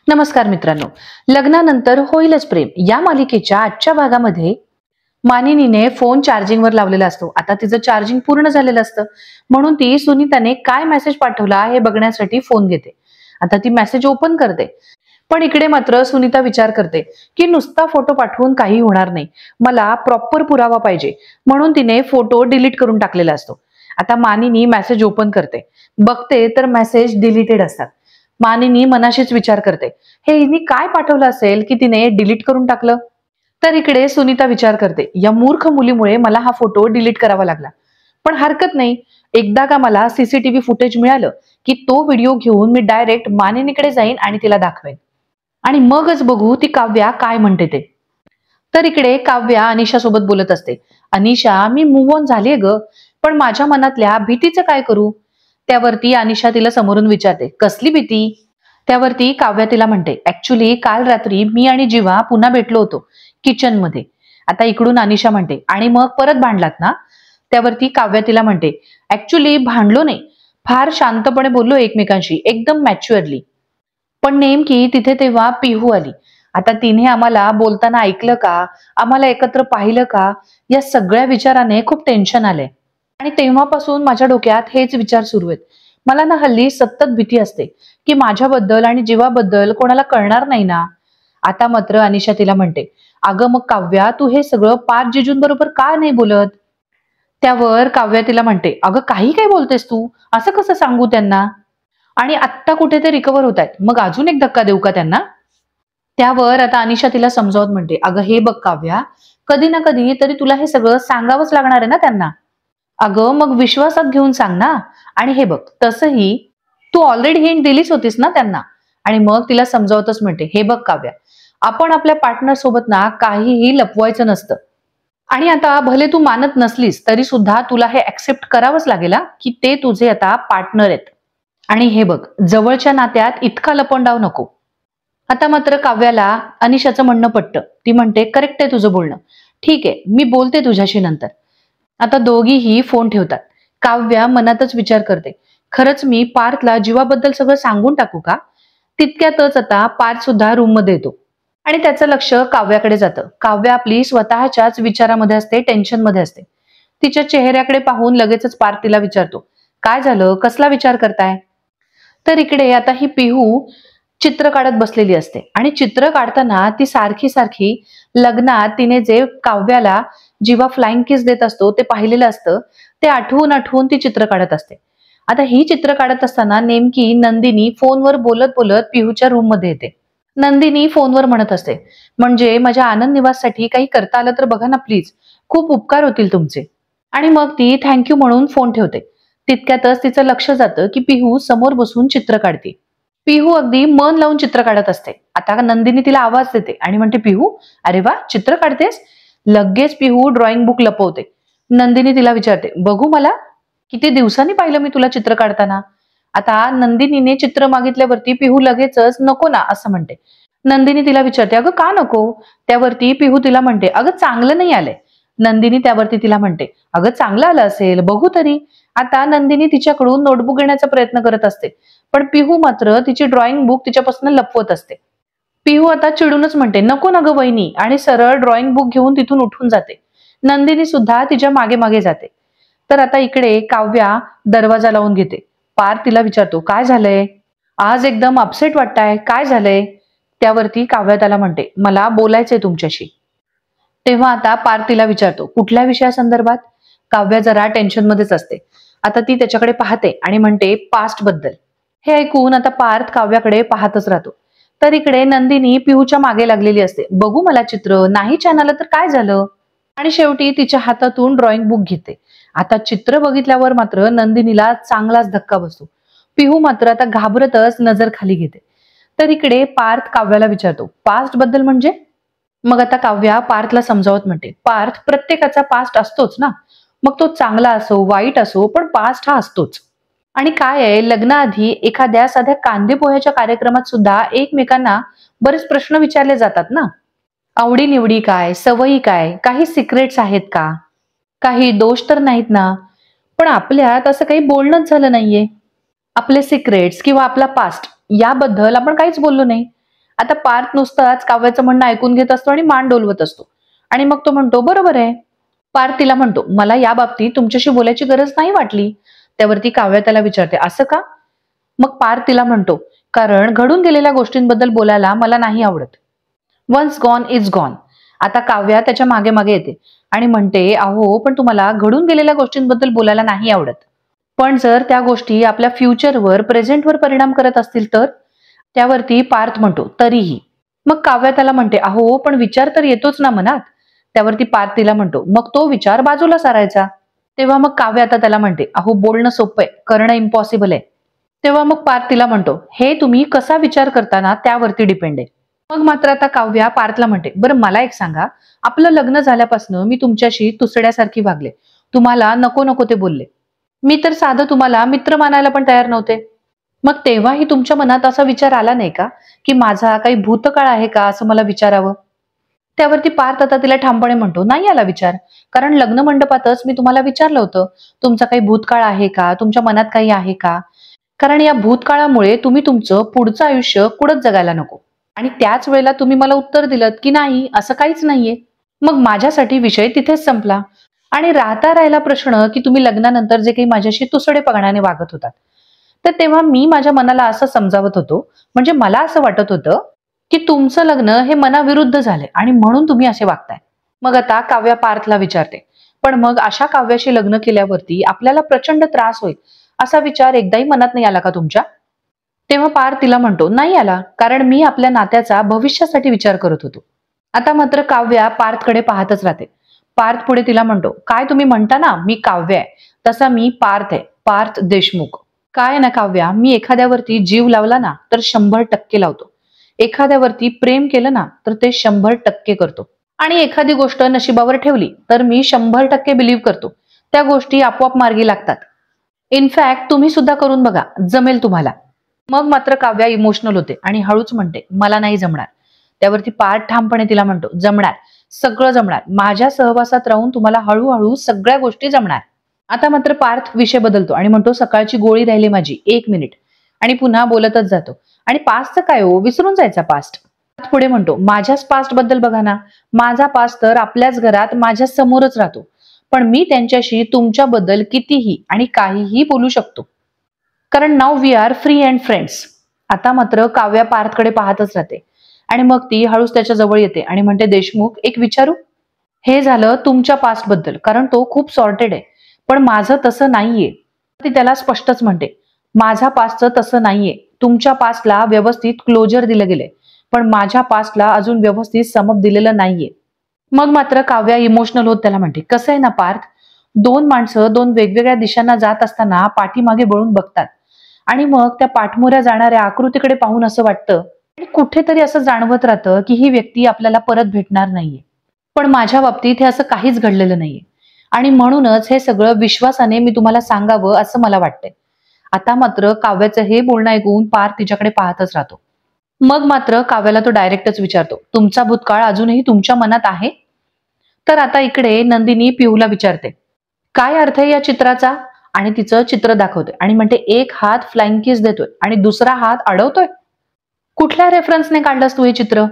नमस्कार मित्रांनो, लग्नानंतर होईलच प्रेम या मालिकेच्या आजच्या भागामध्ये मानिनीने फोन चार्जिंगवर लावलेला असतो. आता तिचं चार्जिंग पूर्ण झालेलं असतं, म्हणून ती सुनीताने काय मेसेज पाठवला हे बघण्यासाठी फोन घेते. आता ती मेसेज ओपन करते, पण इकडे मात्र सुनीता विचार करते की नुसता फोटो पाठवून काही होणार नाही, मला प्रॉपर पुरावा पाहिजे. म्हणून तिने फोटो डिलीट करून टाकलेला असतो. आता मानिनी मेसेज ओपन करते, बघते तर मेसेज डिलीटेड असतात. मानिनी मनाशीच विचार करते, हे हिने काय पाठवलं असेल की तिने डिलीट करून टाकलं. तर इकडे सुनीता विचार करते, या मूर्ख मुलीमुळे मला हा फोटो डिलीट करावा लागला. पण हरकत नाही, एकदा का मला सीसीटीव्ही फुटेज मिळालं की तो व्हिडिओ घेऊन मी डायरेक्ट मानिनीकडे जाईन आणि तिला दाखवेन, आणि मगच बघू ती काव्या काय म्हणते ते. तर इकडे काव्या अनिशा सोबत बोलत असते. अनिशा, मी मूव्ह ऑन झालीये ग, पण माझ्या मनातल्या भीतीचं काय करू? त्यावरती अनिशा तिला समोरून विचारते, कसली भीती? त्यावरती काव्या तिला म्हणते, ऍक्च्युली काल रात्री मी आणि जीवा पुन्हा भेटलो होतो किचन मध्ये. आता इकडून अनिशा म्हणते, आणि मग परत भांडलात ना? त्यावरती काव्या तिला म्हणते, ऍक्च्युली भांडलो नाही, फार शांतपणे बोललो एकमेकांशी, एकदम मॅच्युअरली. पण नेमकी तिथे तेव्हा पिहू आली. आता तिने आम्हाला बोलताना ऐकलं का, आम्हाला एकत्र पाहिलं का, या सगळ्या विचाराने खूप टेन्शन आलंय. आणि तेव्हापासून माझ्या डोक्यात हेच विचार सुरू आहेत. मला ना हल्ली सतत भीती असते की माझ्याबद्दल आणि जीवाबद्दल कोणाला कळणार नाही ना. आता मात्र अनिशा तिला म्हणते, अगं मग काव्या, तू हे सगळं पाच जिजूंबरोबर का नाही बोलत? त्यावर काव्या तिला म्हणते, अगं काही काय बोलतेस तू, असं कसं सांगू त्यांना? आणि आत्ता कुठे ते रिकवर होत आहेत, मग अजून एक धक्का देऊ का त्यांना? त्यावर आता अनिशा तिला समजावत म्हणते, अगं हे बघ काव्या, कधी ना कधी तरी तुला हे सगळं सांगावंच लागणार आहे ना त्यांना. अगं मग विश्वासात घेऊन सांग ना. आणि हे बघ, तसंही तू ऑलरेडी हिंट दिलीच होतीस ना त्यांना. आणि मग तिला समजावतच म्हणते, हे बघ काव्या, आपण आपल्या पार्टनर सोबत ना काहीही लपवायचं नसतं. आणि आता भले तू मानत नसलीस तरी सुद्धा तुला हे ऍक्सेप्ट करावंच लागेल की ते तुझे आता पार्टनर आहेत. आणि हे बघ, जवळच्या नात्यात इतका लपंडाव नको. आता मात्र काव्याला अनिशाचं म्हणणं पटतं. ती म्हणते, करेक्ट आहे तुझं बोलणं, ठीक आहे, मी बोलते तुझ्याशी नंतर. आता दोघीही फोन ठेवतात. काव्या मनातच विचार करते, खरंच मी पार्थला जीवाबद्दल सगळं सांगून टाकू का? तितक्यातच आता पार्थ सुद्धा रूम मध्ये येतो आणि त्याचं लक्ष काव्याकडे जातं. काव्या आपली स्वतःच्याच विचारामध्ये असते, टेन्शन मध्ये असते. तिच्या चेहऱ्याकडे पाहून लगेचच पार्थ तिला विचारतो, काय झालं, कसला विचार करताय? तर इकडे आता ही पिहू चित्र काढत बसलेली असते, आणि चित्र काढताना ती सारखी सारखी लग्नात तिने जे काव्याला जीवा फ्लाइंग किस देत असतो ते पाहिलेलं असतं, ते आठवून आठवून ती चित्र काढत असते. आता ही चित्र काढत असताना नेमकी नंदिनी फोनवर बोलत बोलत पिहूच्या रूम मध्ये येते. नंदिनी फोनवर म्हणत असते, म्हणजे माझ्या आनंद निवाससाठी काही करता आलं तर बघा ना प्लीज, खूप उपकार होतील तुमचे. आणि मग ती थँक्यू म्हणून फोन ठेवते. तितक्यातच तिचं लक्ष जातं की पिहू समोर बसून चित्र काढते. पिहू अगदी मन लावून चित्र काढत असते. आता नंदिनी तिला आवाज देते आणि म्हणते, पिहू, अरे वा, चित्र काढतेस? लगेच पिहू ड्रॉइंग बुक लपवते. नंदिनी तिला विचारते, बघू मला, किती दिवसांनी पाहिलं मी तुला चित्र काढताना. आता नंदिनीने चित्र मागितल्यावरती पिहू लगेचच नको ना असं म्हणते. नंदिनी तिला विचारते, अगं का नको? त्यावरती पिहू तिला म्हणते, अगं चांगलं नाही आलंय. नंदिनी त्यावरती तिला म्हणते, अगं चांगलं आलं असेल, बघू तरी. आता नंदिनी तिच्याकडून नोटबुक घेण्याचा प्रयत्न करत असते, पण पिहू मात्र तिची ड्रॉइंग बुक तिच्यापासून लपवत असते. पिहू आता चिडूनच म्हणते, नको ना ग वहिनी, आणि सरळ ड्रॉइंग बुक घेऊन तिथून उठून जाते. नंदिनी सुद्धा तिच्या मागे मागे जाते. तर आता इकडे काव्या दरवाजा लावून घेते. पार्थ तिला विचारतो, काय झालंय? आज एकदम अपसेट वाटताय, काय झालंय? त्यावरती काव्या त्याला म्हणते, मला बोलायचंय तुमच्याशी. तेव्हा आता पार्थ तिला विचारतो, कुठल्या विषयासंदर्भात? काव्या जरा टेन्शन मध्येच असते. आता ती त्याच्याकडे पाहते आणि म्हणते, पास्ट बद्दल. हे ऐकून आता पार्थ काव्याकडे पाहतच राहतो. तर इकडे नंदिनी पिहूच्या मागे लागलेली असते. बघू मला चित्र, नाही छान आलं तर काय झालं? आणि शेवटी तिच्या हातातून ड्रॉइंग बुक घेते. आता चित्र बघितल्यावर मात्र नंदिनीला चांगलाच धक्का बसतो. पिहू मात्र आता घाबरतच नजर खाली घेते. तर इकडे पार्थ काव्याला विचारतो, पास्ट बद्दल म्हणजे? मग आता काव्या पार्थला समजावत म्हणते, पार्थ, प्रत्येकाचा पास्ट असतोच ना, मग तो चांगला असो वाईट असो, पण पास्ट हा असतोच. आणि काय आहे, लग्नाआधी एखाद्या साध्या कांदे पोह्याच्या कार्यक्रमात सुद्धा एकमेकांना बरेच प्रश्न विचारले जातात ना. आवडी निवडी काय, सवयी काय, काही सिक्रेट्स आहेत का, काही दोष तर नाहीत ना. पण आपल्यात असं काही बोलणंच झालं नाहीये. आपले सिक्रेट्स किंवा आपला पास्ट याबद्दल आपण काहीच बोललो नाही. आता पार्थ नुसताच काव्याचं म्हणणं ऐकून घेत असतो आणि मान डोलवत असतो. आणि मग तो म्हणतो बरोबर आहे. पार्थ तिला म्हणतो मला या बाबतीत तुमच्याशी बोलायची गरज नाही वाटली. त्यावरती काव्या त्याला विचारते असं का? मग पार्थ तिला म्हणतो कारण घडून गेलेल्या गोष्टींबद्दल बोलायला मला नाही आवडत. Once gone is gone. आता काव्या त्याच्या मागे मागे येते आणि म्हणते अहो पण तुम्हाला घडून गेलेल्या गोष्टींबद्दल बोलायला नाही आवडत, पण जर त्या गोष्टी आपल्या फ्युचरवर प्रेझेंटवर परिणाम करत असतील तर? त्यावरती पार्थ म्हणतो तरीही. मग काव्या त्याला म्हणते अहो पण विचार तर येतोच ना मनात. त्यावरती पार्थ तिला म्हणतो मग तो विचार बाजूला सारायचा. तेव्हा मग काव्य आता त्याला म्हणते अहो बोलणं सोपं आहे, करणं इम्पॉसिबल आहे. तेव्हा मग पार्थ तिला म्हणतो हे तुम्ही कसा विचार करताना त्यावरती डिपेंड आहे. मग मात्र आता काव्या पार्थला म्हणते बरं मला एक सांगा, आपलं लग्न झाल्यापासून मी तुमच्याशी तुसड्यासारखी वागले, तुम्हाला नको नको ते बोलले, मी तर साधं तुम्हाला मित्र मानायला पण तयार नव्हते. मग तेव्हाही तुमच्या मनात असा विचार आला नाही का की माझा काही भूतकाळ आहे का असं मला विचारावं? त्यावरती पार्थ आता तिला ठामपणे म्हणतो नाही आला विचार, कारण लग्न मंडपातच मी तुम्हाला विचारलं होतं तुमचा काही भूतकाळ आहे का, तुमच्या मनात काही आहे का, कारण या भूतकाळामुळे तुम्ही तुमचं पुढचं आयुष्य कुडत जगायला नको. आणि त्याच वेळेला तुम्ही मला उत्तर दिलं की नाही असं काहीच नाहीये. मग माझ्यासाठी विषय तिथेच संपला आणि राहिला प्रश्न की तुम्ही लग्नानंतर जे काही माझ्याशी तुसडेपणाने वागत होतात. तर तेव्हा मी माझ्या मनाला असं समजावत होतो, म्हणजे मला असं वाटत होतं की तुमचं लग्न हे मनाविरुद्ध झालंय आणि म्हणून तुम्ही असे वागताय. मग आता काव्या पार्थला विचारते पण मग अशा काव्याशी लग्न केल्यावरती आपल्याला प्रचंड त्रास होईल असा विचार एकदाही मनात नाही आला का तुमच्या? तेव्हा पार्थ तिला म्हणतो नाही आला, कारण मी आपल्या नात्याचा भविष्यासाठी विचार करत होतो. आता मात्र काव्या पार्थकडे पाहतच राहते. पार्थ पुढे तिला म्हणतो काय तुम्ही म्हणता ना मी काव्य आहे, तसा मी पार्थ आहे, पार्थ देशमुख. काय ना काव्या, मी एखाद्यावरती जीव लावला ना तर 100% लावतो, एखाद्यावरती प्रेम केलं ना तर ते 100% करतो, आणि एखादी गोष्ट नशिबावर ठेवली तर मी 100% बिलीव्ह करतो, त्या गोष्टी आपोआप मार्गी लागतात. इनफॅक्ट तुम्ही सुद्धा करून बघा, जमेल तुम्हाला. मग मात्र काव्या इमोशनल होते आणि हळूच म्हणते मला नाही जमणार. त्यावरती पार्थ ठामपणे तिला म्हणतो जमणार, सगळं जमणार, माझ्या सहवासात राहून तुम्हाला हळूहळू सगळ्या गोष्टी जमणार. आता मात्र पार्थ विषय बदलतो आणि म्हणतो सकाळची गोळी राहिली माझी, 1 मिनिट, आणि पुन्हा बोलतच जातो. आणि पास्टचं काय हो, विसरून जायचा पास्ट. पुढे म्हणतो माझ्याच पास्ट बद्दल बघा ना, माझा पास्ट तर आपल्याच घरात माझ्या समोरच राहतो, पण मी त्यांच्याशी तुमच्याबद्दल कितीही आणि काहीही बोलू शकतो, कारण now we are free and friends. आता मात्र काव्या पार्थकडे पाहतच राहते आणि मग ती हळूच त्याच्या जवळ येते आणि म्हणते देशमुख एक विचारू? हे झालं तुमच्या पास्ट बद्दल, कारण तो खूप सॉर्टेड आहे, पण माझं तसं नाहीये. ती त्याला स्पष्टच म्हणते माझा पास्टचं तसं नाहीये, तुमच्या पास्टला व्यवस्थित क्लोजर दिलं गेलंय, पण माझ्या पास्टला अजून व्यवस्थित समप दिलेलं नाहीये. मग मात्र काव्या इमोशनल होत त्याला म्हणते कसं आहे ना पार्थ, 2 माणसं 2 वेगवेगळ्या दिशांना जात असताना पाठीमागे वळून बघतात आणि मग त्या पाठमोऱ्या जाणाऱ्या आकृतीकडे पाहून असं वाटतं आणि कुठेतरी असं जाणवत राहतं की ही व्यक्ती आपल्याला परत भेटणार नाहीये. पण माझ्या बाबतीत हे असं काहीच घडलेलं नाहीये आणि म्हणूनच हे सगळं विश्वासाने मी तुम्हाला सांगावं असं मला वाटतंय. आता मात्र काव्याचं हे बोलणं ऐकून पार्थ तिच्याकडे पाहतच राहतो. मग मात्र काव्याला तो डायरेक्टच विचारतो तुमचा भूतकाळ अजूनही तुमच्या मनात आहे? तर आता इकडे नंदिनी पिहूला विचारते काय अर्थ आहे या चित्राचा, आणि तिचं चित्र दाखवते आणि म्हणते एक हात फ्लाइंग किस देतोय आणि दुसरा हात अडवतोय. कुठल्या रेफरन्सने काढलंस तू हे चित्र?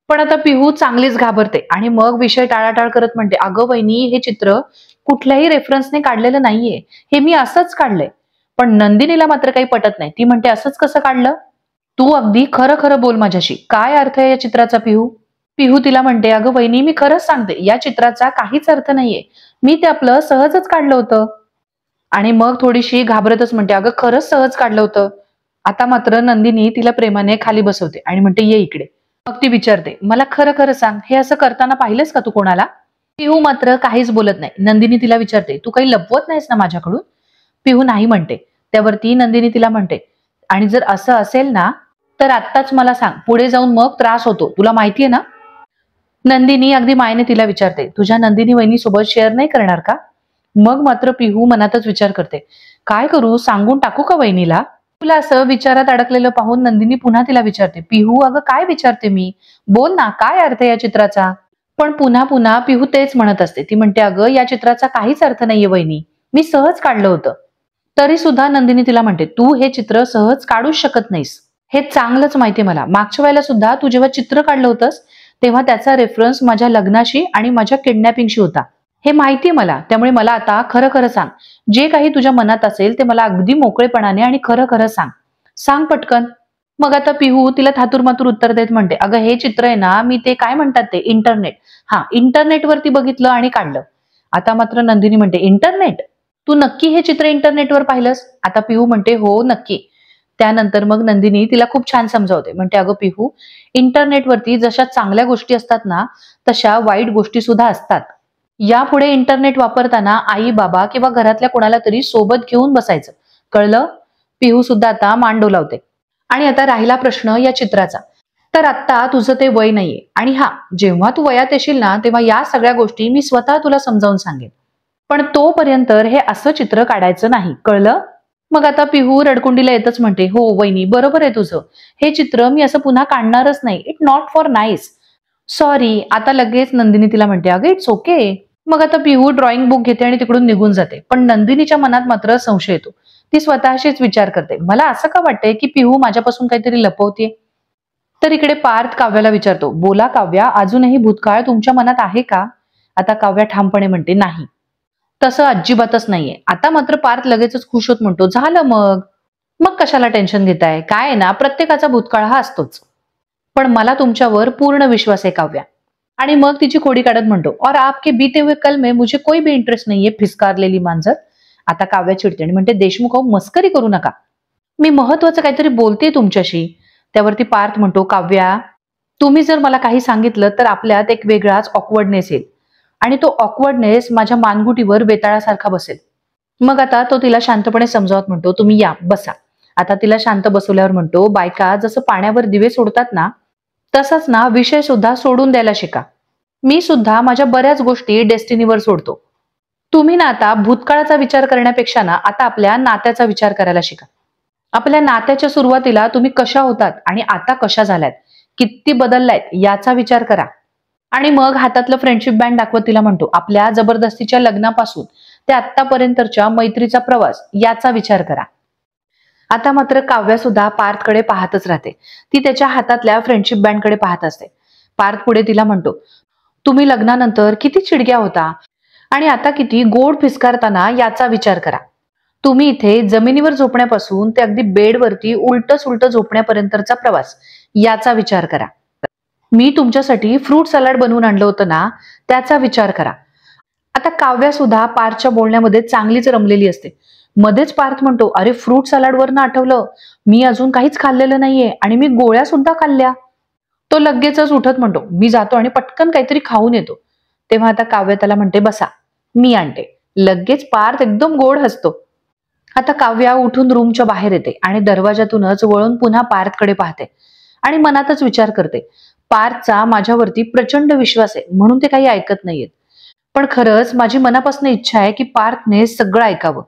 पण आता पिहू चांगलीच घाबरते आणि मग विषय टाळाटाळ करत म्हणते अगं वहिनी, हे चित्र कुठल्याही रेफरन्सने काढलेलं नाहीये, हे मी असंच काढलंय. पण नंदिनीला मात्र काही पटत नाही. ती म्हणते असंच कसं काढलं? तू अगदी खरं खरं बोल माझ्याशी, काय अर्थ आहे या चित्राचा पिहू? पिहू तिला म्हणते अगं वहिनी, मी खरंच सांगते, या चित्राचा काहीच अर्थ नाहीये, मी ते आपलं सहजच काढलं होतं. आणि मग थोडीशी घाबरतच म्हणते अगं खरंच सहज काढलं होतं. आता मात्र नंदिनी तिला प्रेमाने खाली बसवते आणि म्हणते ये इकडे. मग ती विचारते मला खरं खरं सांग, हे असं करताना पाहिलंस का तू कोणाला? पिहू मात्र काहीच बोलत नाही. नंदिनी तिला विचारते तू काही लपवत नाहीस ना माझ्याकडून? पिहू नाही म्हणते. त्यावरती नंदिनी तिला म्हणते आणि जर असं असेल ना तर आत्ताच मला सांग, पुढे जाऊन मग त्रास होतो, तुला माहितीये ना. नंदिनी अगदी मायने तिला विचारते तुझ्या नंदिनी वहिनी सोबत शेअर नाही करणार का? मग मात्र पिहू मनातच विचार करते काय करू, सांगून टाकू का वहिनीला? तुला असं विचारात अडकलेलं पाहून नंदिनी पुन्हा तिला विचारते पिहू अगं काय विचारते मी, बोल ना, काय अर्थ या चित्राचा? पण पुन्हा पुन्हा पिहू तेच म्हणत असते. ती म्हणते अगं या चित्राचा काहीच अर्थ नाहीये वहिनी, मी सहज काढलं होतं. तरी सुद्धा नंदिनी तिला म्हणते तू हे चित्र सहज काढूच शकत नाहीस. हे चांगलंच माहिती मला. मागच्या वेळेला सुद्धा तू जेव्हा चित्र काढलं होतंस, तेव्हा त्याचा रेफरन्स माझ्या लग्नाशी आणि माझ्या किडनॅपिंगशी होता. हे माहितीये मला. त्यामुळे मला आता खरं खरं सांग. जे काही तुझ्या मनात असेल ते मला अगदी मोकळेपणाने आणि खरं खरं सांग. सांग पटकन. मग आता पिहू तिला थातूर-मातूर उत्तर देत म्हणते, "अगं हे चित्र आहे ना, मी ते काय म्हणतात ते इंटरनेट. हां, इंटरनेटवरती बघितलं आणि काढलं." आता मात्र नंदिनी म्हणते, "इंटरनेट? तू नक्की हे चित्र इंटरनेटवर पाहिलंस?" आता पिहू म्हणते, "हो, नक्की." त्यानंतर मग नंदिनी तिला खूप छान समजावते. म्हणते, "अगं पिहू, इंटरनेटवरती जशा चांगल्या गोष्टी असतात ना, तशा वाईट गोष्टी सुद्धा असतात. यापुढे इंटरनेट वापरताना आई-बाबा किंवा घरातल्या कोणाला तरी सोबत घेऊन बसायचं. कळलं?" पिहू सुद्धा आता मान डोलावते. आणि आता राहिला प्रश्न या चित्राचा. तर आत्ता तुझं ते वय नाहीये. आणि हा, जेव्हा तू वयात येशील ना, तेव्हा या सगळ्या गोष्टी मी स्वतः तुला समजावून सांगेन. पण तोपर्यंत हे असं चित्र काढायचं नाही. कळलं? मग आता पिहू रडकुंडीला येतच म्हणते, "हो वहिनी, बरोबर आहे तुझं. हे चित्र मी असं पुन्हा काढणारच नाही. It not for nice. Sorry." आता लगेच नंदिनी तिला म्हणते, "अगं इट्स ओके." मग आता पिहू ड्रॉइंग बुक घेते आणि तिकडून निघून जाते. पण नंदिनीच्या मनात मात्र संशय येतो. ती स्वतःशीच विचार करते, मला असं का वाटतंय की पिहू माझ्यापासून काहीतरी लपवते. तर इकडे पार्थ काव्याला विचारतो, "बोला काव्या, अजूनही भूतकाळ तुमच्या मनात आहे का?" आता काव्या ठामपणे म्हणते, "नाही." तसं अजिबातच नाहीये. आता मात्र पार्थ लगेचच खुश होत म्हणतो, "झालं मग. मग कशाला टेन्शन घेताय? काय आहे ना, प्रत्येकाचा भूतकाळ हा असतोच. पण मला तुमच्यावर पूर्ण विश्वास आहे काव्या." आणि मग तिची खोडी काढत म्हणतो, "और आपके बीते हुए कल में मुझे कोई भी इंटरेस्ट नाहीये, फिसकारलेली मांजर." आता काव्या चिडते आणि म्हणते, "देशमुख अहो, मस्करी करू नका. मी महत्वाचं काहीतरी बोलते तुमच्याशी." त्यावरती पार्थ म्हणतो, "काव्या, तुम्ही जर मला काही सांगितलं तर आपल्यात एक वेगळाच ऑकवर्डनेस येईल आणि तो ऑकवर्डनेस माझ्या मानगुटीवर वेताळासारखा बसेल." मग आता तो तिला शांतपणे समजावत म्हणतो, "तुम्ही या, बसा." आता तिला शांत बसवल्यावर म्हणतो, "बायका जसं पाण्यावर दिवे सोडतात ना, तसंच ना विषय सुद्धा सोडून द्यायला शिका. मी सुद्धा माझ्या बऱ्याच गोष्टी डेस्टिनीवर सोडतो. तुम्ही ना आता भूतकाळाचा विचार करण्यापेक्षा ना आता आपल्या नात्याचा विचार करायला शिका. आपल्या नात्याच्या सुरुवातीला तुम्ही कशा होतात आणि आता कशा झाल्यात, किती बदललायत याचा विचार करा." आणि मग हातातलं फ्रेंडशिप बँड दाखवत तिला म्हणतो, "आपल्या जबरदस्तीच्या लग्नापासून ते आतापर्यंतच्या मैत्रीचा प्रवास याचा विचार करा." आता मात्र काव्या सुद्धा पार्थकडे पाहतच राहते. ती त्याच्या हातातल्या फ्रेंडशिप बँडकडे पाहत असते. पार्थ पुढे तिला म्हणतो, "तुम्ही लग्नानंतर किती चिडक्या होता आणि आता किती गोड फिसकारताना याचा विचार करा. तुम्ही इथे जमिनीवर झोपण्यापासून ते अगदी बेडवरती उलट सुलट झोपण्यापर्यंतचा प्रवास याचा विचार करा. मी तुमच्यासाठी फ्रूट सलाड बनवून आणलं होतं ना, त्याचा विचार करा." आता काव्या सुद्धा पार्थच्या बोलण्यामध्ये चांगलीच रमलेली असते. मध्येच पार्थ म्हणतो, "अरे फ्रूट सलाडवरनं आठवलं, मी अजून काहीच खाल्लेलं नाहीये आणि मी गोळ्या सुद्धा खाल्ल्या." तो लगेचच उठत म्हणतो, "मी जातो आणि पटकन काहीतरी खाऊन येतो." तेव्हा आता काव्य त्याला म्हणते, "बसा, मी आणते." लगेच पार्थ एकदम गोड हसतो. आता काव्या उठून रूमच्या बाहेर येते आणि दरवाजातूनच वळून पुन्हा पार्थकडे पाहते आणि मनातच विचार करते, पार्थचा माझ्यावरती प्रचंड विश्वास आहे म्हणून ते काही ऐकत नाहीयेत. पण खरंच माझी मनापासून इच्छा आहे की पार्थने सगळं ऐकावं.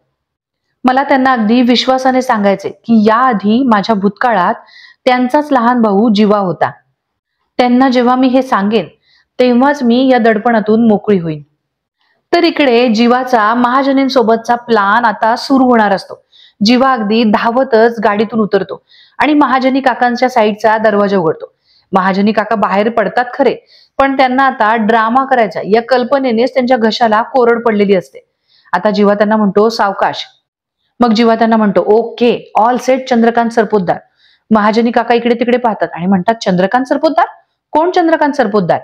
मला त्यांना अगदी विश्वासाने सांगायचे की याआधी माझ्या भूतकाळात त्यांचाच लहान भाऊ जीवा होता. त्यांना जेव्हा मी हे सांगेन तेव्हाच मी या दडपणातून मोकळी होईन. तर इकडे जीवाचा महाजनींसोबतचा प्लान आता सुरू होणार असतो. जीवा अगदी धावतच गाडीतून उतरतो आणि महाजनी काकांच्या साईडचा दरवाजा उघडतो. महाजनी काका बाहेर पडतात खरे, पण त्यांना आता ड्रामा करायचा या कल्पनेनेच त्यांच्या घशाला कोरड पडलेली असते. आता जीवा त्यांना म्हणतो, "सावकाश." मग जीवा त्यांना म्हणतो, "okay, all set Chandrakant Sarpotdar." महाजनी काका इकडे तिकडे पाहतात आणि म्हणतात, "चंद्रकांत सरपोतदार? कोण चंद्रकांत सरपोतदार?"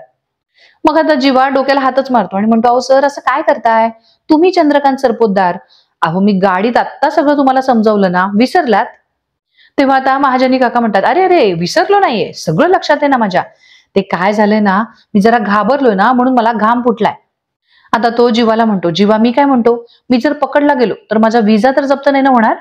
मग आता जीवा डोक्याला हातच मारतो आणि म्हणतो, "अहो सर, असं काय करताय? तुम्ही चंद्रकांत सरपोतदार. अहो मी गाडीत आत्ता सगळं तुम्हाला समजावलं ना, विसरलात?" तेव्हा आता महाजनी काका म्हणतात, "अरे अरे, विसरलो नाहीये, सगळं लक्षात आहे ना माझ्या. ते काय झालंय ना, मी जरा घाबरलोय ना म्हणून मला घाम फुटलाय." आता तो जीवाला म्हणतो, "जीवा मी काय म्हणतो, मी जर पकडला गेलो तर माझा व्हिसा तर जप्त नाही ना होणार?"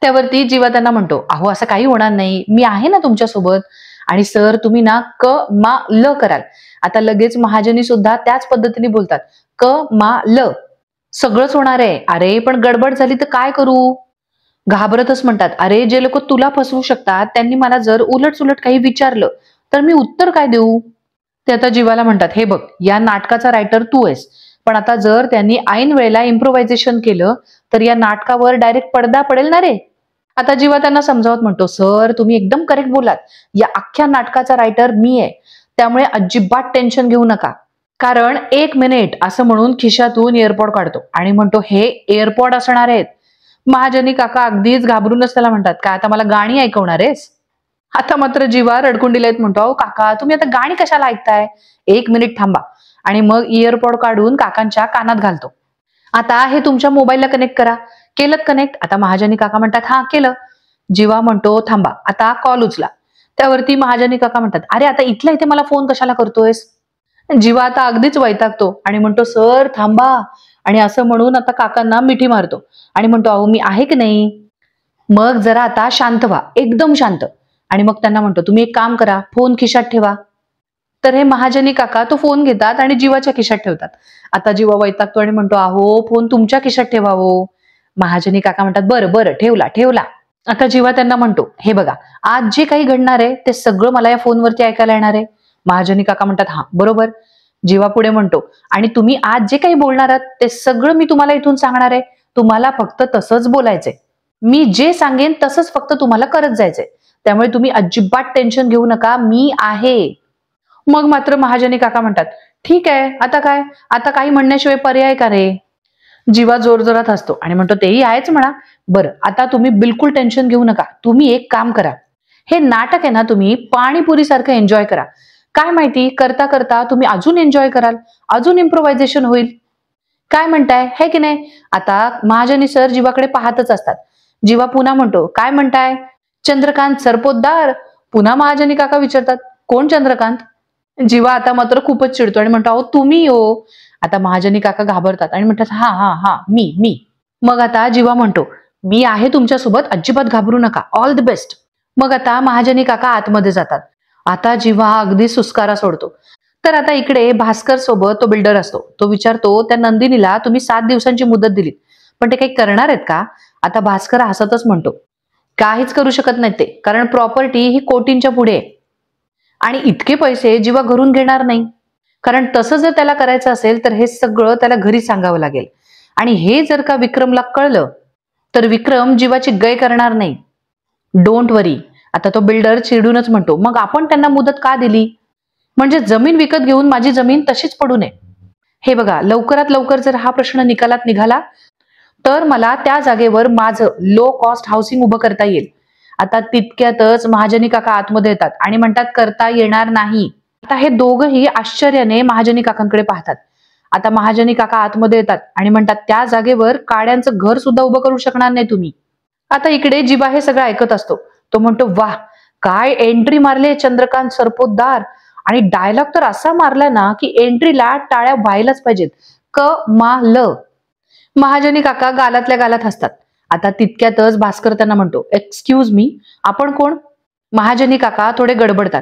त्यावरती जीवा त्यांना म्हणतो, "अहो असं काही होणार नाही, मी आहे ना तुमच्यासोबत. आणि सर तुम्ही ना क मा ल कराल." आता लगेच महाजनी सुद्धा त्याच पद्धतीने बोलतात, "क मा ल." सगळंच होणार आहे. "अरे पण गडबड झाली तर काय करू?" घाबरतच म्हणतात, "अरे जे लोक तुला फसवू शकतात त्यांनी मला जर उलट सुलट काही विचारलं तर मी उत्तर काय देऊ?" ते आता जीवाला म्हणतात, "हे बघ, या नाटकाचा रायटर तू आहेस, पण आता जर त्यांनी ऐन वेळेला इम्प्रोव्हायझेशन केलं तर या नाटकावर डायरेक्ट पडदा पडेल ना रे." आता जीवा त्यांना समजावत म्हणतो, सर तुम्ही एकदम करेक्ट बोलात, या अख्ख्या नाटकाचा रायटर मी आहे, त्यामुळे अजिबात टेन्शन घेऊ नका. कारण 1 मिनिट असं म्हणून खिशातून एअरपॉड काढतो आणि म्हणतो, हे एअरपॉड असणार आहेत. महाजनी काका अगदीच घाबरूनच त्याला म्हणतात, काय आता मला गाणी ऐकवणार आहेस? आता मात्र जीवा रडकुंडीला येत म्हणतो, अहो काका तुम्ही आता गाणी कशाला ऐकताय? 1 मिनिट थांबा. आणि मग इयरपॉड काढून काकांच्या कानात घालतो. आता हे तुमच्या मोबाईलला कनेक्ट करा. केलं कनेक्ट? आता महाजनी काका म्हणतात, हा केलं. जीवा म्हणतो, थांबा आता कॉल उचला. त्यावरती महाजनी काका म्हणतात, अरे आता इथल्या इथे मला फोन कशाला करतोयस? जीवा आता अगदीच वैतागतो आणि म्हणतो, सर थांबा. आणि असं म्हणून आता काकांना मिठी मारतो आणि म्हणतो, अहो मी आहे की नाही? मग जरा आता शांत व्हा, एकदम शांत. आणि मग त्यांना म्हणतो, तुम्ही एक काम करा, फोन खिशात ठेवा. तर हे महाजनी काका तो फोन घेतात आणि जीवाच्या खिशात ठेवतात. आता जीवा वैतागतो आणि म्हणतो, अहो फोन तुमच्या खिशात ठेवावो. महाजनी काका म्हणतात, बरं बरं ठेवला ठेवला. आता जीवा त्यांना म्हणतो, हे बघा आज जे काही घडणार आहे ते सगळं मला या फोनवरती ऐकायला येणार आहे. महाजनी काका म्हणतात, हा बरोबर. जीवा पुढे म्हणतो, आणि तुम्ही आज जे काही बोलणार आहात ते सगळं मी तुम्हाला इथून सांगणार आहे. तुम्हाला फक्त तसंच बोलायचंय. मी जे सांगेन तसंच फक्त तुम्हाला करत जायचंय. त्यामुळे तुम्ही अजिबात टेन्शन घेऊ नका, मी आहे. मग मात्र महाजनी काका म्हणतात, ठीक आहे आता काय, आता काही म्हणण्याशिवाय पर्याय का रे? जीवा जोरजोरात हसतो आणि म्हणतो, तेही आहेच म्हणा. बरं आता तुम्ही बिलकुल टेन्शन घेऊ नका. तुम्ही एक काम करा, हे नाटक आहे ना तुम्ही पाणीपुरी सारखं एन्जॉय करा. काय माहिती करता करता तुम्ही अजून एन्जॉय कराल, अजून इम्प्रोव्हायझेशन होईल. काय म्हणताय, हे की नाही? आता महाजनी सर जीवाकडे पाहतच असतात. जीवा पुन्हा म्हणतो, काय म्हणताय? चंद्रकांत सरपोतदार? पुन्हा महाजनी काका विचारतात, कोण चंद्रकांत? जीवा आता मात्र खूपच चिडतो आणि म्हणतो, अहो तुम्ही हो. आता महाजनी काका घाबरतात आणि म्हणतात, हा हा हा मी. मग आता जीवा म्हणतो, मी आहे तुमच्यासोबत, अजिबात घाबरू नका, ऑल द बेस्ट. मग आता महाजनी काका आतमध्ये जातात. आता जीवा अगदी सुस्कारा सोडतो. तर आता इकडे भास्कर सोबत तो बिल्डर असतो. तो विचारतो, त्या नंदिनीला तुम्ही 7 दिवसांची मुदत दिली, पण ते काही करणार आहेत का? आता भास्कर हसतच म्हणतो, काहीच करू शकत नाही ते, कारण प्रॉपर्टी ही कोटींच्या पुढे आहे. आणि इतके पैसे जीवा घरून घेणार नाही. कारण तसं जर त्याला करायचं असेल तर हे सगळं त्याला घरी सांगावं लागेल. आणि हे जर का विक्रमला कळलं तर विक्रम जीवाची गय करणार नाही. डोंट वरी. आता तो बिल्डर चिडूनच म्हणतो, मग आपण त्यांना मुदत का दिली? म्हणजे जमीन विकत घेऊन माझी जमीन तशीच पडू नये. हे बघा लवकरात लवकर जर हा प्रश्न निकालात निघाला तर मला त्या जागेवर माझं लो कॉस्ट हाऊसिंग उभं करता येईल. आता तितक्यातच महाजनी काका आतमध्ये येतात आणि म्हणतात, करता येणार नाही. आता हे दोघंही आश्चर्याने महाजनी काकांकडे पाहतात. आता महाजनी काका आतमध्ये येतात आणि म्हणतात, त्या जागेवर काड्यांचं घर सुद्धा उभं करू शकणार नाही तुम्ही. आता इकडे जीवा हे सगळं ऐकत असतो. तो म्हणतो, वाह काय एंट्री मारले चंद्रकांत सरपोतदार. आणि डायलॉग तर असा मारला ना की एंट्रीला टाळ्या व्हायलाच पाहिजेत. कमाल. महाजनी काका गालातल्या गालात हसतात. आता तितक्यातच भास्कर त्यांना म्हणतो, एक्सक्यूज मी, आपण कोण? महाजनी काका थोडे गडबडतात.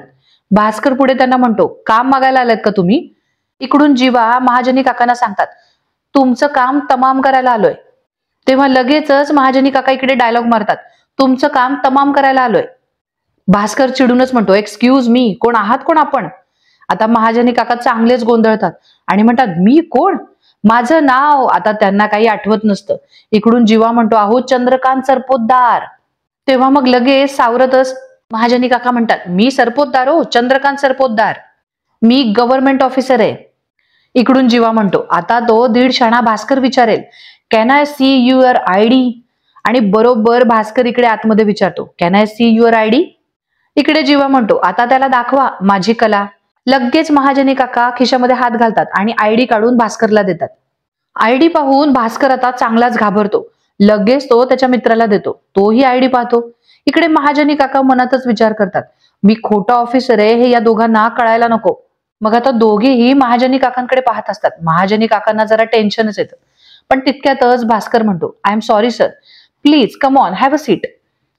भास्कर पुढे त्यांना म्हणतो, काम मागायला आलात का तुम्ही? इकडून जीवा महाजनी काकांना सांगतात, तुमचं काम तमाम करायला आलोय. तेव्हा लगेचच महाजनी काका इकडे डायलॉग मारतात, तुमचं काम तमाम करायला आलोय. भास्कर चिडूनच म्हणतो, एक्सक्यूज मी, कोण आहात कोण आपण? आता महाजनी काका चांगलेच गोंधळतात आणि म्हणतात, मी कोण? माझं नाव. आता त्यांना काही आठवत नसतं. इकडून जीवा म्हणतो, अहो चंद्रकांत सरपोतदार. तेव्हा मग लगेच सावरतच महाजनी काका म्हणतात, मी सरपोतदार हो, चंद्रकांत सरपोतदार. मी गव्हर्नमेंट ऑफिसर आहे. इकडून जीवा म्हणतो, आता तो दीड शाणा भास्कर विचारेल, can I see your ID? आणि बरोबर भास्कर इकडे आतमध्ये विचारतो, can I see your ID? इकडे जीवा म्हणतो, आता त्याला दाखवा माझी कला. लगेच महाजनी काका खिशामध्ये हात घालतात आणि आयडी काढून भास्करला देतात. आयडी पाहून भास्कर आता चांगलाच घाबरतो. लगेच तो त्याच्या मित्राला देतो. तोही आयडी पाहतो. इकडे महाजनी काका मनातच विचार करतात, मी खोटा ऑफिसर आहे हे या दोघांना कळायला नको. मग आता दोघेही महाजनी काकांकडे पाहत असतात. महाजनी काकांना जरा टेन्शनच येतं. पण तितक्यातच भास्कर म्हणतो, I am sorry sir, please come on have a seat.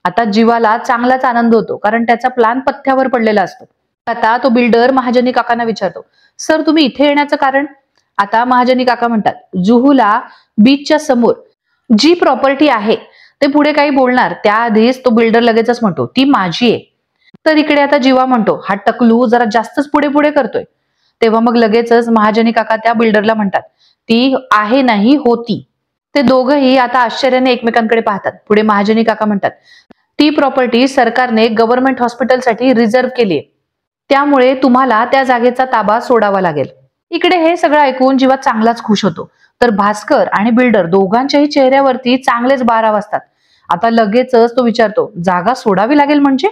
आता जीवाला चांगलाच आनंद होतो, कारण त्याचा प्लॅन पथ्यावर पडलेला असतो. आता तो बिल्डर महाजनी काकांना विचारतो, सर तुम्ही इथे येण्याचं कारण? आता महाजनी काका म्हणतात, जुहूला बीचच्या समोर जी प्रॉपर्टी आहे ते पुढे काही बोलणार त्याआधीच तो बिल्डर लगेचच म्हणतो, ती माझी आहे. तर इकडे आता जीवा म्हणतो, हा टकलू जरा जास्तच पुढे पुढे करतोय. तेव्हा मग लगेचच महाजनी काका त्या बिल्डरला म्हणतात, ती आहे नाही होती. ते दोघंही आता आश्चर्याने एकमेकांकडे पाहतात. पुढे महाजनी काका म्हणतात, ती प्रॉपर्टी सरकारने गव्हर्नमेंट हॉस्पिटलसाठी रिझर्व्ह केली, त्यामुळे तुम्हाला त्या जागेचा ताबा सोडावा लागेल. इकडे हे सगळं ऐकून जीवा चांगलाच खुश होतो. तर भास्कर आणि बिल्डर दोघांच्याही चेहऱ्यावरती चांगलेच बाराव असतात. आता लगेचच तो विचारतो, जागा सोडावी लागेल म्हणजे?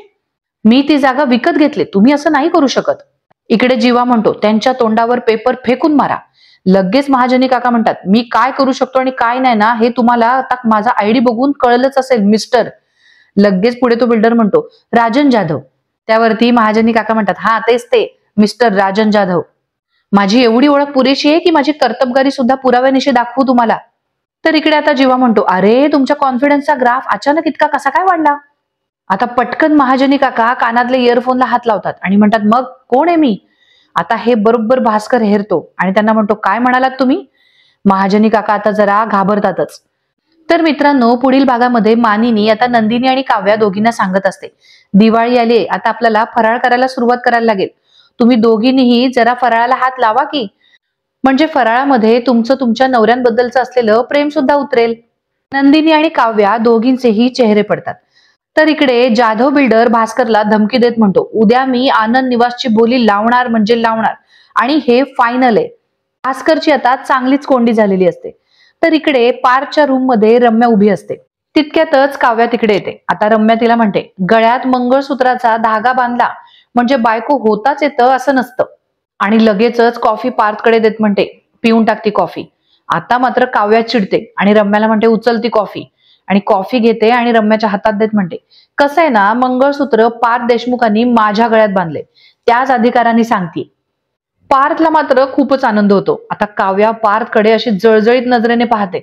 मी ती जागा विकत घेतली, तुम्ही असं नाही करू शकत. इकडे जीवा म्हणतो, त्यांच्या तोंडावर पेपर फेकून मारा. लगेच महाजनी काका म्हणतात, मी काय करू शकतो आणि काय नाही ना, हे तुम्हाला आता माझा आयडी बघून कळलंच असेल मिस्टर. लगेच पुढे तो बिल्डर म्हणतो, राजन जाधव. त्यावरती महाजनी काका म्हणतात, हा तेच ते, मिस्टर राजन जाधव. माझी एवढी ओळख पुरेशी आहे की माझी कर्तबगारी सुद्धा पुराव्यानिशी दाखवू तुम्हाला. तर इकडे आता जीवा म्हणतो, अरे तुमच्या कॉन्फिडन्सचा ग्राफ अचानक इतका कसा काय वाढला? आता पटकन महाजनी काका कानातले इयरफोनला हात लावतात आणि म्हणतात, मग कोण आहे मी? आता हे बरोबर भास्कर हेरतो आणि त्यांना म्हणतो, काय म्हणालात तुम्ही? महाजनी काका आता जरा घाबरतातच. तर मित्रांनो, पुढील भागामध्ये मानिनी आता नंदिनी आणि काव्या दोघींना सांगत असते, दिवाळी आली, आता आपल्याला फराळ करायला सुरुवात करायला लागेल. तुम्ही दोघींनीही जरा फराळाला हात लावा की, म्हणजे फराळामध्ये तुमचं तुमच्या नवऱ्यांबद्दलचं असलेलं प्रेम सुद्धा उतरेल. नंदिनी आणि काव्या दोघींचेही चेहरे पडतात. तर इकडे जाधव बिल्डर भास्करला धमकी देत म्हणतो, उद्या मी आनंद निवासची बोली लावणार म्हणजे लावणार आणि हे फायनल आहे. भास्करची आता चांगलीच कोंडी झालेली असते. तर इकडे पार्कच्या रूम मध्ये रम्या उभी असते. तितक्यातच काव्या तिकडे येते. आता रम्या तिला म्हणते, गळ्यात मंगळसूत्राचा धागा बांधला म्हणजे बायको होताच येतं असं नसतं. आणि लगेचच कॉफी पार्थकडे देत म्हणते, पिऊन टाक ती कॉफी. आता मात्र काव्या चिडते आणि रम्याला म्हणते, उचल ती कॉफी. आणि कॉफी घेते आणि रम्याच्या हातात देत म्हणते, कसं आहे ना, मंगळसूत्र पार्थ देशमुखांनी माझ्या गळ्यात बांधले, त्याच अधिकाराने सांगते. पार्थला मात्र खूपच आनंद होतो. आता काव्या पार्थकडे अशी जळजळीत नजरेने पाहते.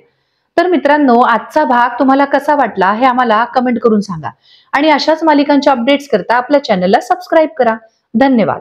तर मित्रांनो, आजचा भाग तुम्हाला कसा वाटला हे आम्हाला कमेंट करून सांगा आणि अशाच मालिकांच्या अपडेट्स करता आपल्या चॅनलला सबस्क्राईब करा. धन्यवाद.